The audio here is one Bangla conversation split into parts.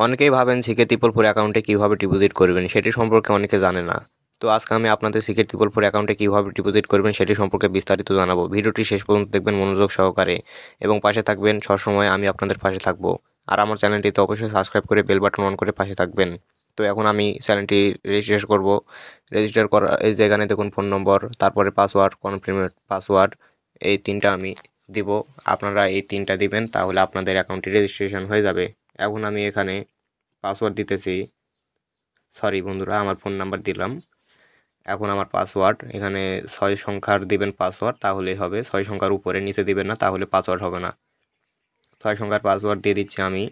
অনেকেই ভাবেন সিকে 344 অ্যাকাউন্টে কীভাবে ডিপোজিট করবেন সেটি সম্পর্কে অনেকে জানে না। তো আজকে আমি আপনাদের সিকে 344 অ্যাকাউন্টে কীভাবে ডিপোজিট করবেন সেটি সম্পর্কে বিস্তারিত জানাবো। ভিডিওটি শেষ পর্যন্ত দেখবেন মনোযোগ সহকারে এবং পাশে থাকবেন, সবসময় আমি আপনাদের পাশে থাকবো। আর আমার চ্যানেলটিতে অবশ্যই সাবস্ক্রাইব করে বেল বাটন অন করে পাশে থাকবেন। তো এখন আমি চ্যানেলটি রেজিস্ট্রেশন করব। রেজিস্টার করা এই যে এখানে দেখুন ফোন নম্বর, তারপরে পাসওয়ার্ড, কনফার্মের পাসওয়ার্ড, এই তিনটা আমি দিব। আপনারা এই তিনটা দিবেন, তাহলে আপনাদের অ্যাকাউন্টটি রেজিস্ট্রেশন হয়ে যাবে। এখন আমি এখানে পাসওয়ার্ড দিতেছি। সরি বন্ধুরা, আমার ফোন নাম্বার দিলাম। এখন আমার পাসওয়ার্ড এখানে 6 সংখ্যার দিবেন পাসওয়ার্ড, তাহলেই হবে। 6 সংখ্যার উপরে নিচে দিবেন না, তাহলে পাসওয়ার্ড হবে না। 6 সংখ্যার পাসওয়ার্ড দিয়ে দিচ্ছি আমি।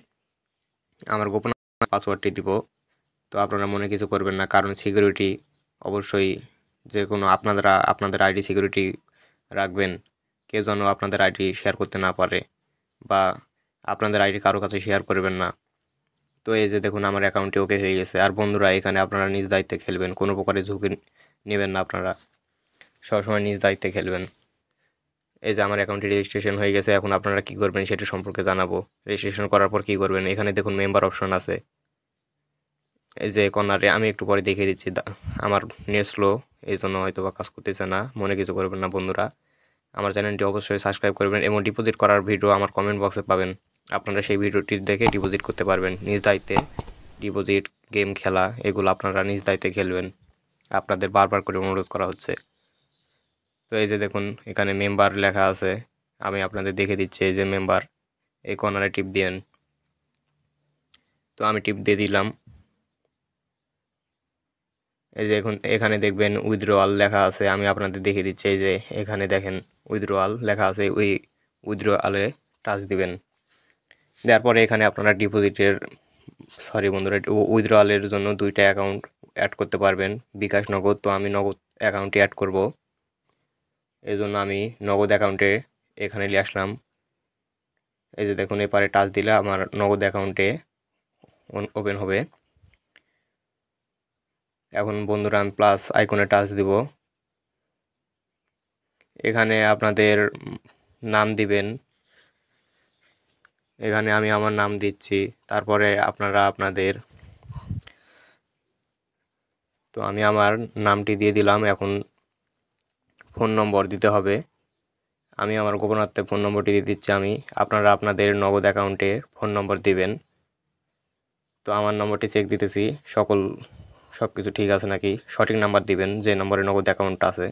আমার গোপন পাসওয়ার্ডটি দিব। তো আপনারা মনে কিছু করবেন না, কারণ সিকিউরিটি অবশ্যই যে কোনো আপনাদের আইডি সিকিউরিটি রাখবেন। কেউ যেন আপনাদের আইডি শেয়ার করতে না পারে, বা আপনাদের আইডি কারো কাছে শেয়ার করবেন না। তো এই যে দেখুন আমার অ্যাকাউন্টটি ওকে হয়ে গেছে। আর বন্ধুরা, এখানে আপনারা নিজ দায়িত্বে খেলবেন, কোনো প্রকারের ঝুঁকি নেবেন না। আপনারা সবসময় নিজ দায়িত্বে খেলবেন। এই যে আমার অ্যাকাউন্টটি রেজিস্ট্রেশন হয়ে গেছে। এখন আপনারা কী করবেন সেটি সম্পর্কে জানাবো। রেজিস্ট্রেশন করার পর কী করবেন, এখানে দেখুন মেম্বার অপশন আছে। এই যে কর্নারে আমি একটু পরে দেখিয়ে দিচ্ছি। আমার নেট স্লো, এই জন্য হয়তো বা কাজ করতেছে না, মনে কিছু করবেন না বন্ধুরা। আমার চ্যানেলটি অবশ্যই সাবস্ক্রাইব করবেন এবং ডিপোজিট করার ভিডিও আমার কমেন্ট বক্সে পাবেন। আপনারা সেই ভিডিওটি দেখে ডিপোজিট করতে পারবেন নিজ দায়িত্বে। ডিপোজিট, গেম খেলা, এগুলো আপনারা নিজ দায়িত্বে খেলবেন। আপনাদের বারবার করে অনুরোধ করা হচ্ছে। তো এই যে দেখুন এখানে মেম্বার লেখা আছে, আমি আপনাদের দেখে দিচ্ছি। এই যে মেম্বার, এই কর্নারে টিপ দিন। তো আমি টিপ দিয়ে দিলাম। এই যে এখন এখানে দেখবেন উইথড্রয়াল লেখা আছে, আমি আপনাদের দেখিয়ে দিচ্ছি। এই যে এখানে দেখেন উইথড্রয়াল লেখা আছে, ওই উইথড্রয়ালে টাচ দিবেন। দেওয়ার পরে এখানে আপনারা ডিপোজিটের, সরি বন্ধুরা, উইথড্রয়ালের জন্য 2টা অ্যাকাউন্ট অ্যাড করতে পারবেন, বিকাশ, নগদ। তো আমি নগদ অ্যাকাউন্টে অ্যাড করব, এই জন্য আমি নগদ অ্যাকাউন্টে এখানে নিয়ে আসলাম। এই যে দেখুন এপারে টাচ দিলে আমার নগদ অ্যাকাউন্টে ওপেন হবে। এখন বন্ধুরা আমি প্লাস আইকনে টাচ দিব। এখানে আপনাদের নাম দিবেন। এখানে আমি আমার নাম দিচ্ছি, তারপরে আপনারা আপনাদের, তো আমি আমার নামটি দিয়ে দিলাম। এখন ফোন নম্বর দিতে হবে। আমি আমার গোপনার্থে ফোন নম্বরটি দিয়ে দিচ্ছি আমি। আপনারা আপনাদের নগদ অ্যাকাউন্টে ফোন নম্বর দিবেন। তো আমার নম্বরটি চেক দিতেছি, সব কিছু ঠিক আছে নাকি। সঠিক নাম্বার দিবেন, যে নম্বরে নগদ অ্যাকাউন্টটা আছে।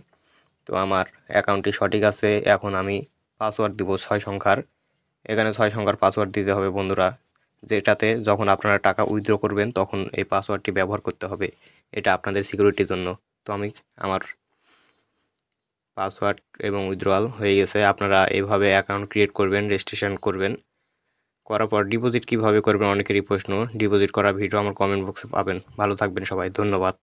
তো আমার অ্যাকাউন্টটি সঠিক আছে। এখন আমি পাসওয়ার্ড দিব 6 সংখ্যার। এখানে 6 সংখ্যার পাসওয়ার্ড দিতে হবে বন্ধুরা, যেটাতে যখন আপনারা টাকা উইথড্র করবেন তখন এই পাসওয়ার্ডটি ব্যবহার করতে হবে। এটা আপনাদের সিকিউরিটির জন্য। তো আমি আমার পাসওয়ার্ড এবং উইথড্রয়াল হয়ে গেছে। আপনারা এইভাবে অ্যাকাউন্ট ক্রিয়েট করবেন, রেজিস্ট্রেশন করবেন। করার পর ডিপোজিট কীভাবে করবেন অনেকেরই প্রশ্ন। ডিপোজিট করার ভিডিও আমার কমেন্ট বক্সে পাবেন। ভালো থাকবেন সবাই, ধন্যবাদ।